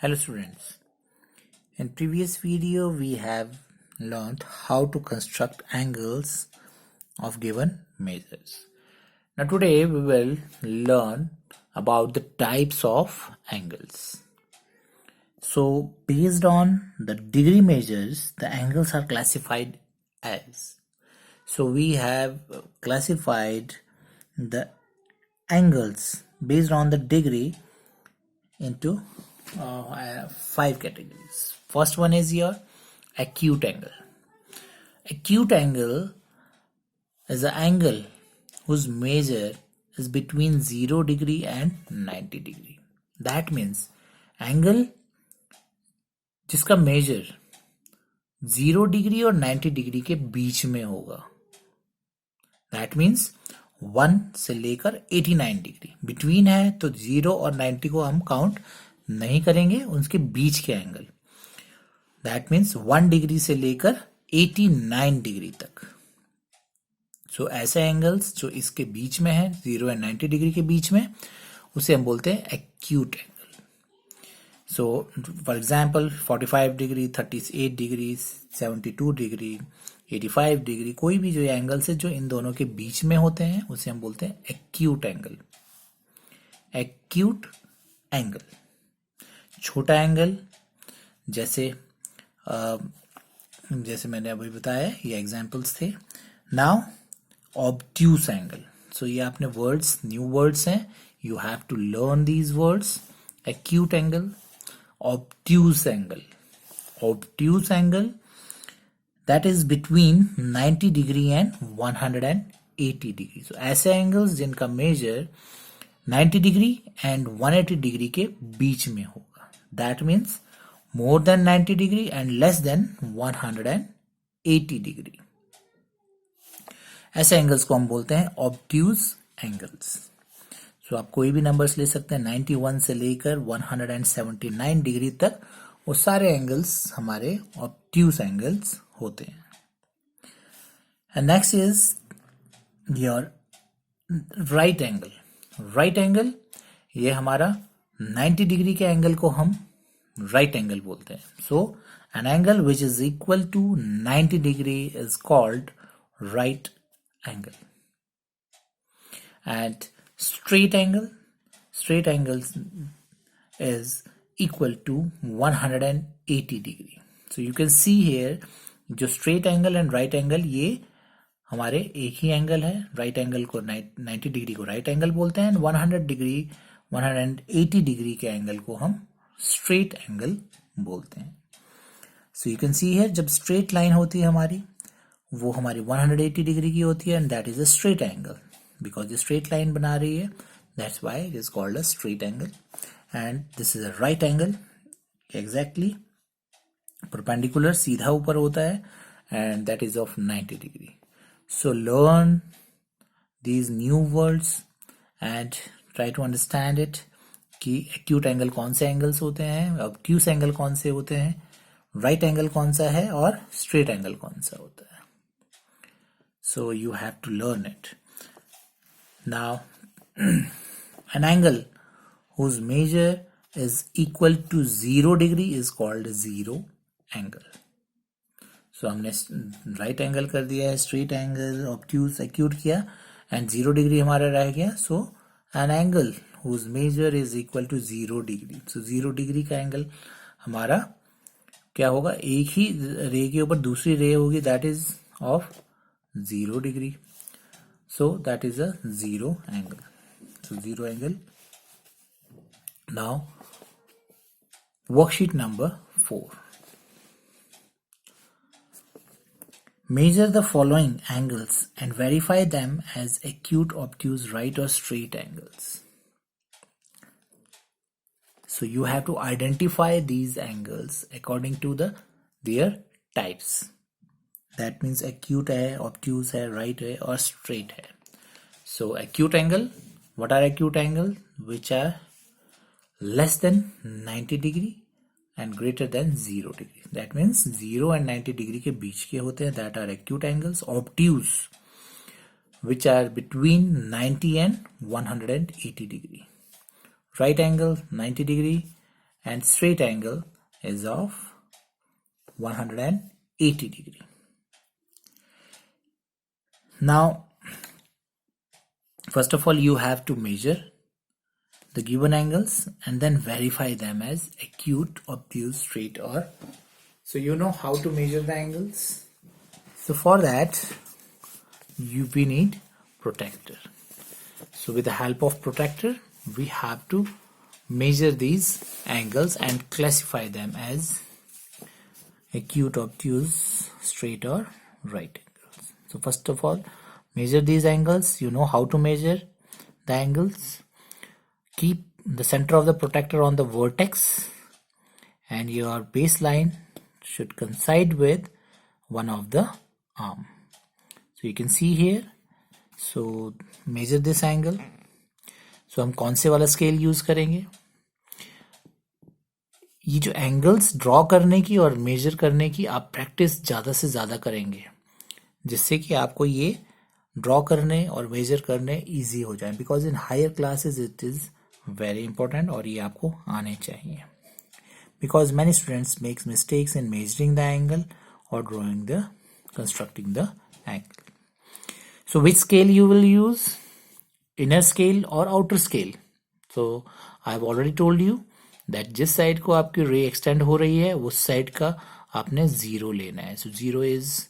Hello students, in previous video we have learned how to construct angles of given measures. Now today we will learn about the types of angles. So based on the degree measures, the angles are classified as. So we have classified the angles based on the degree into 5 categories. First one is your acute angle. Acute angle is an angle whose measure is between 0 degree and 90 degree. That means angle जिसका major 0 degree और 90 degree के बीच में होगा. That means 1 से लेकर 89 degree between है, तो 0 और 90 को हम काउंट नहीं करेंगे, उनके बीच के एंगल. दैट मीन्स 1 डिग्री से लेकर 89 डिग्री तक. सो ऐसे एंगल्स जो इसके बीच में है, 0 एंड 90 डिग्री के बीच में, उसे हम बोलते हैं acute angle. So for example 45 degree, 38 degree, 72 degree, 85 degree, कोई भी जो एंगल्स है जो इन दोनों के बीच में होते हैं उसे हम बोलते हैं एक्यूट एंगल. Acute angle. छोटा एंगल जैसे मैंने अभी बताया, ये एग्जांपल्स थे. Now obtuse angle. सो ये आपने वर्ड्स, न्यू वर्ड्स हैं, you have to learn these words. Acute angle, obtuse angle. Obtuse angle that is between 90 degree and 180 degree. So ऐसे एंगल्स जिनका मेजर 90 डिग्री एंड 180 डिग्री के बीच में होगा. That means more than 90 degree and less than 180 degree. ऐसे angles को हम बोलते हैं ऑब्ट्यूज एंगल्स. सो आप कोई भी नंबर्स ले सकते हैं, 91 से लेकर 179 डिग्री तक, वो सारे एंगल्स हमारे ऑब्ट्यूज एंगल्स होते हैं. And next is your right angle. Right angle, ये हमारा 90 डिग्री के एंगल को हम राइट एंगल बोलते हैं. So an angle which is equal to 90 degree is called right angle. And straight angle, straight angle is equal to 180 degree. So you can see here, जो straight angle and right angle ये हमारे एक ही angle है. Right angle को 90 degree को right angle बोलते हैं, 100 degree 180 degree के एंगल को हम स्ट्रेट एंगल बोलते हैं. So you can see here, जब स्ट्रेट लाइन होती है हमारी, वो हमारी 180 डिग्री की होती है, and that is a straight angle. Because ये स्ट्रेट लाइन बना रही है, that's why it is called a straight angle. And this is a right angle, exactly perpendicular, सीधा ऊपर होता है, and that is of 90 degree. So learn these new words and try to understand it कि acute angle कौन से angles होते हैं, obtuse angle कौन से होते हैं, right angle कौन सा है, और straight angle कौन सा होता है. So you have to learn it. Now an angle whose measure is equal to 0 degree is called zero angle. So हमने right angle कर दिया है, straight angle, obtuse, acute किया, and 0 degree हमारा रह गया. So an angle whose measure is equal to 0 degree. So 0 degree का angle हमारा क्या होगा, एक ही रे के ऊपर दूसरी रे होगी, that is of 0 degree. So that is a zero angle. So zero angle. Now worksheet number 4. Measure the following angles and verify them as acute, obtuse, right or straight angles. So you have to identify these angles according to their types. That means acute है, obtuse है, right है, और straight है. So acute angle, what are acute angle? Which are less than 90 degree and greater than 0 degree. That means 0 and 90 degree के बीच के होते हैं, that are acute angles. Obtuse, which are between 90 and 180 degree. Right angle 90 degree and straight angle is of 180 degree. Now, first of all, you have to measure the given angles and then verify them as acute, obtuse, straight, or so you know how to measure the angles. So for that we need protractor. So with the help of protractor we have to measure these angles and classify them as acute, obtuse, straight, or right angles. So first of all, measure these angles. You know how to measure the angles. Keep the center of the protractor on the vertex and your baseline should coincide with one of the arm. So you can see here. So measure this angle. So हम कौन से वाला scale use करेंगे? ये जो angles draw करने की और मेजर करने की आप प्रैक्टिस ज़्यादा से ज़्यादा करेंगे, जिससे कि आपको ये ड्रॉ करने और मेजर करने इजी हो जाए, because in higher classes it is very important और ये आपको आने चाहिए, because many students makes mistakes in measuring the angle और drawing the constructing the angle. So which scale you will use? Inner scale or outer scale? So I have already told you that जिस side को आपकी रे extend हो रही है उस side का आपने 0 लेना है. So 0 is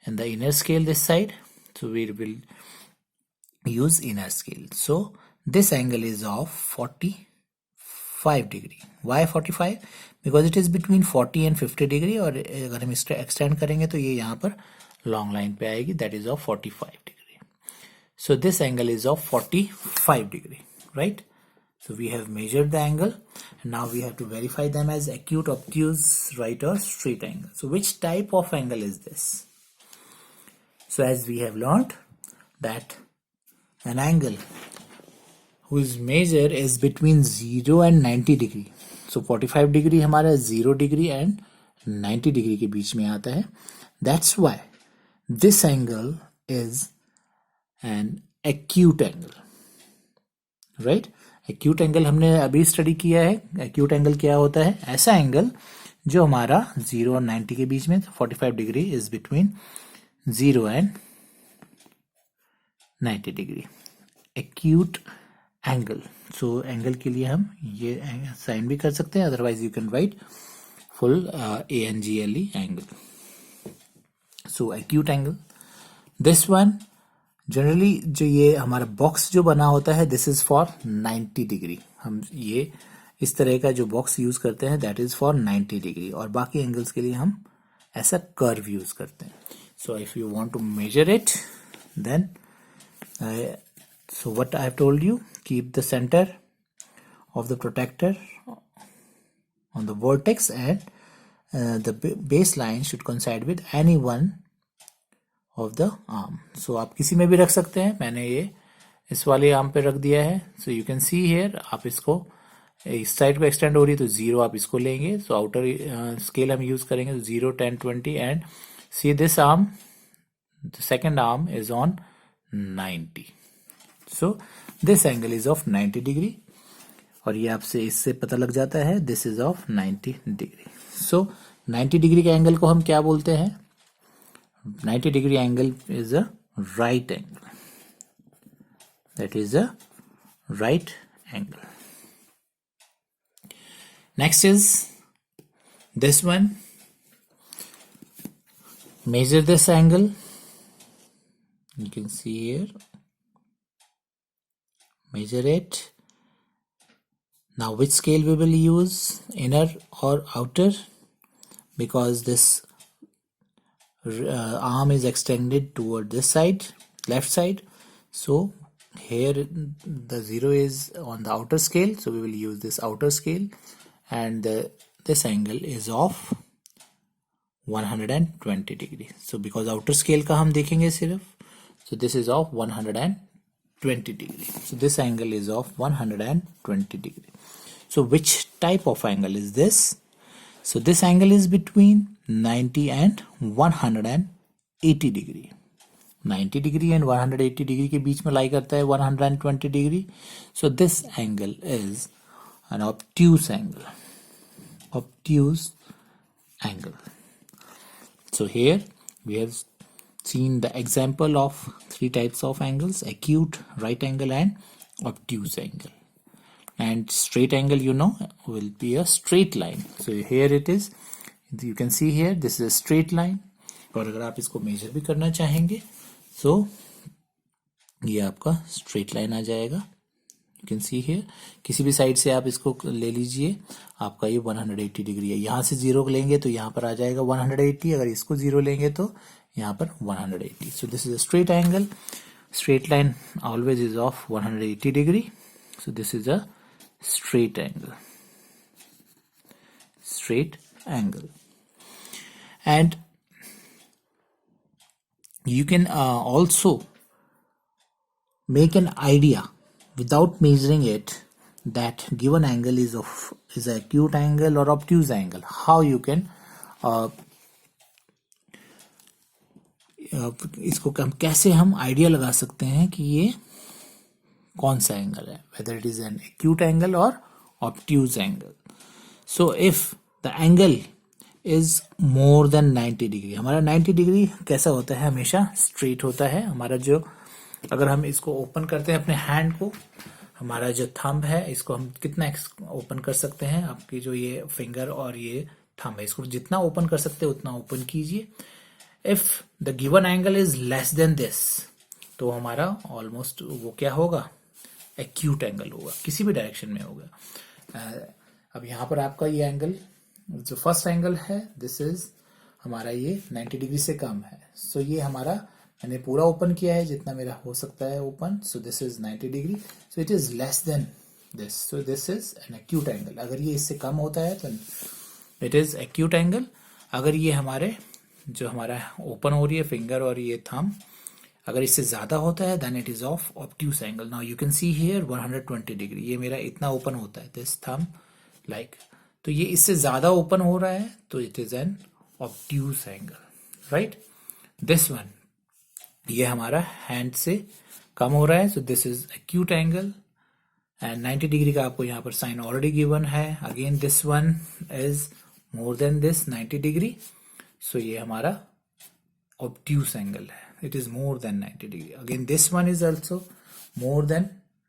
in the inner scale this side. So we will use inner scale. So this angle is of 45 degree. Why 45? Because it is between 40 and 50 degree. और अगर हम एक्सटेंड करेंगे तो ये यहाँ पर लॉन्ग लाइन पे आएगी. That is of 45 degree. So this angle is of 45 degree, right? So we have measured the angle and now we have to verify them as acute, obtuse, right, or straight angle. So which type of angle is this? So as we have learned that an angle whose measure is between 0 and 90 degree. So 45 degree हमारा 0 degree and 90 degree के बीच में आता है. That's why this angle is an acute angle, right? Acute angle हमने अभी study किया है. Acute angle क्या होता है? ऐसा एंगल जो हमारा 0 और 90 के बीच में. 45 degree is between 0 and 90 degree. Acute angle. So angle के लिए हम ये साइन भी कर सकते हैं, otherwise you can write full ANGLE angle. So acute angle. This one generally जो ये हमारा बॉक्स जो बना होता है दिस इज फॉर 90 डिग्री. हम ये इस तरह का जो बॉक्स यूज करते हैं दैट इज फॉर 90 डिग्री और बाकी एंगल्स के लिए हम ऐसा कर्व यूज करते हैं. So if you want to measure it then so what I have told you, keep the centre of the protector on the vertex and the base line should coincide with any one of the arm. So आप किसी में भी रख सकते हैं. मैंने ये इस वाले आर्म पे रख दिया है. So you can see here. आप इसको इस साइड पे एक्सटेंड हो रही है तो 0 आप इसको लेंगे. सो आउटर स्केल हम यूज करेंगे तो 0, 10, 20 and see this arm, the second arm is on 90. So this angle is of 90 degree और ये आपसे इससे पता लग जाता है this is of 90 degree. So 90 degree के एंगल को हम क्या बोलते हैं? 90 degree angle is a right angle. That is a right angle. Next is this one. Measure this angle. You can see here. Measure it. Now which scale we will use? Inner or outer? Because this arm is extended toward this side, left side. So here the 0 is on the outer scale, so we will use this outer scale and this angle is of 120 degree. So because outer scale का हम देखेंगे सिर्फ, so this is of 120 degree. So this angle is of 120 degree. So which type of angle is this? So this angle is between 90 and 180 degree. 90 degree and 180 degree के बीच में लाई करता है 120 degree. So this angle is an obtuse angle. obtuse angle. So here we have seen the example of three types of angles: acute, right angle, and obtuse angle. And straight angle, you know, will be a straight line. So here it is, you can see here this is a straight line. और अगर आप इसको major भी करना चाहेंगे so ये आपका straight line आ जाएगा. यू कैन सी हियर, किसी भी साइड से आप इसको ले लीजिए, आपका ये 180 डिग्री है. यहाँ से जीरो लेंगे तो यहाँ पर आ जाएगा 180, अगर इसको जीरो लेंगे तो यहाँ पर 180. सो this is a straight angle. Straight line always is of 180 degree. So this is a straight angle. Straight angle. And you can also make an idea without measuring it that given angle is an acute angle or obtuse angle. How you can इसको कैसे हम idea लगा सकते हैं कि ये कौन सा एंगल है, whether it is an acute angle or obtuse angle. So if the angle is more than 90 degree, हमारा 90 डिग्री कैसा होता है, हमेशा स्ट्रेट होता है. हमारा जो, अगर हम इसको ओपन करते हैं अपने हैंड को, हमारा जो थंब है इसको हम कितना ओपन कर सकते हैं, आपकी जो ये फिंगर और ये थंब है इसको जितना ओपन कर सकते हैं उतना ओपन कीजिए. If the given angle is less than this, तो हमारा ऑलमोस्ट वो क्या होगा, एक्यूट एंगल होगा, किसी भी डायरेक्शन में होगा. अब यहाँ पर आपका ये एंगल जो फर्स्ट एंगल है, दिस इज हमारा ये 90 डिग्री से कम है. सो ये हमारा, मैंने पूरा ओपन किया है जितना मेरा हो सकता है open. So this is 90 degree. So it is less than this. So this is an acute angle. अगर ये इससे कम होता है तो इट इज एक्यूट एंगल. अगर ये हमारे जो हमारा ओपन हो रही है फिंगर और ये थंब, अगर इससे ज्यादा होता है then it is of obtuse angle. Now you can see here 120 degree, ये मेरा इतना ओपन होता है दिस थंब लाइक, तो ये इससे ज्यादा ओपन हो रहा है तो it is an obtuse angle, right. This one, ये हमारा हैंड से कम हो रहा है, so this is acute angle. And 90 degree का आपको यहाँ पर साइन ऑलरेडी गिवन है. Again this one is more than this 90 degree, so ये हमारा ऑब्ट्यूस एंगल है. It is more than 90 degree. Again, this one is also more than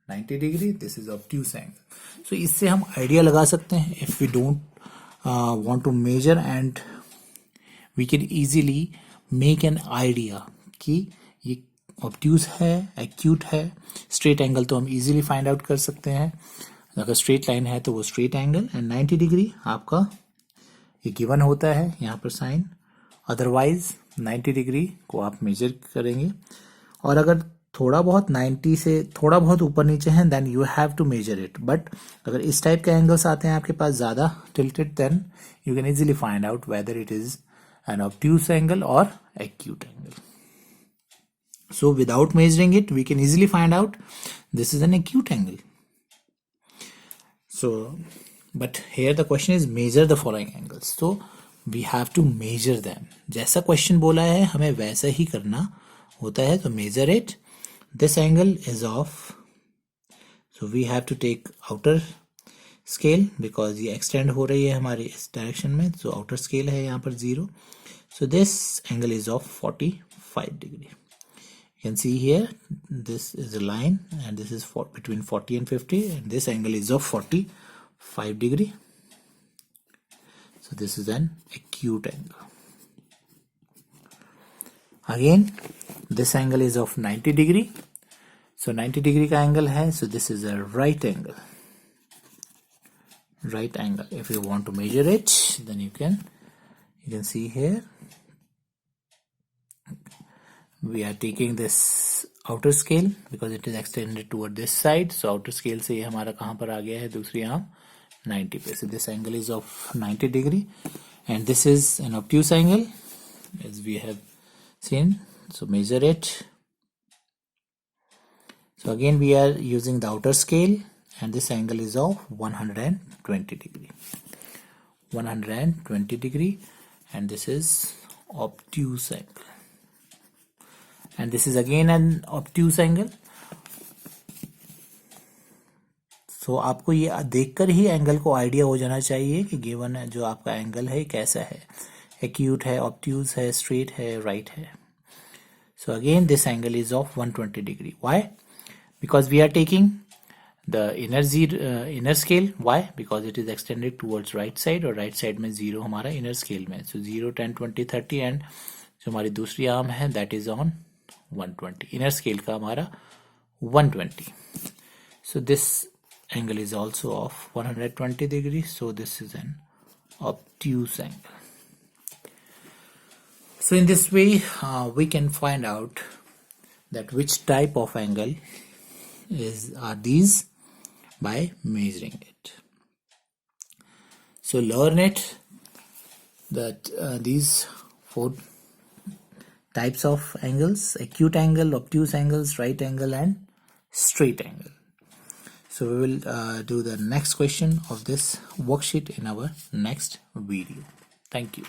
90 degree. This is obtuse angle. So इससे हम idea लगा सकते हैं. If we don't want to measure, and we can easily make an idea कि ये obtuse है, acute है. Straight angle तो हम easily find out कर सकते हैं. अगर straight line है तो वो straight angle, and 90 degree आपका ये given होता है यहाँ पर साइन. अदरवाइज 90 डिग्री को आप मेजर करेंगे, और अगर थोड़ा बहुत 90 से थोड़ा बहुत ऊपर नीचे है then you have to measure it. But अगर इस टाइप के एंगल्स आते हैं आपके पास ज्यादा tilted, then you can easily find out whether it is an obtuse angle और acute angle. So without measuring it we can easily find out this is an acute angle. So but here the question is measure the following angles. So we have to measure them. जैसा question बोला है हमें वैसा ही करना होता है. तो measure it. This angle is of, so we have to take outer scale because ये एक्सटेंड हो रही है हमारे इस डायरेक्शन में. सो आउटर स्केल है यहाँ पर 0. So this angle is of 45 degree. You can see here this is a line and this is between 40 and 50, and this angle is of 45 degree. So this is an acute angle. Again this angle is of 90 degree. So 90 degree का angle है, so this is a right angle. Right angle. If you want to measure it, then you can see here we are taking this outer scale because it is extended toward this side. So outer scale से ये हमारा कहाँ पर आ गया है, दूसरी arm 90 पे. So this angle is of 90 degree and this is an obtuse angle as we have seen. So measure it. So again we are using the outer scale and this angle is of 120 degree. 120 degree and this is obtuse angle. And this is again an obtuse angle. सो आपको ये देखकर ही angle को idea हो जाना चाहिए कि given जो आपका एंगल है कैसा है, एक्यूट है, ऑब्ट्यूज है, स्ट्रेट है, राइट है. So again this angle is of 120 degree. Why? Because we are taking the inner scale. Why? Because it is extended towards right side और right side में 0 हमारा inner scale में. So 0, 10, 20, 30 and जो हमारी दूसरी arm है that is on 120. Inner scale का हमारा 120. So this angle is also of 120 degree. So this is an obtuse angle. So in this way we can find out that which type of angle are these by measuring it. So learn it that these 4 types of angles: acute angle, obtuse angles, right angle and straight angle. So we will do the next question of this worksheet in our next video. Thank you.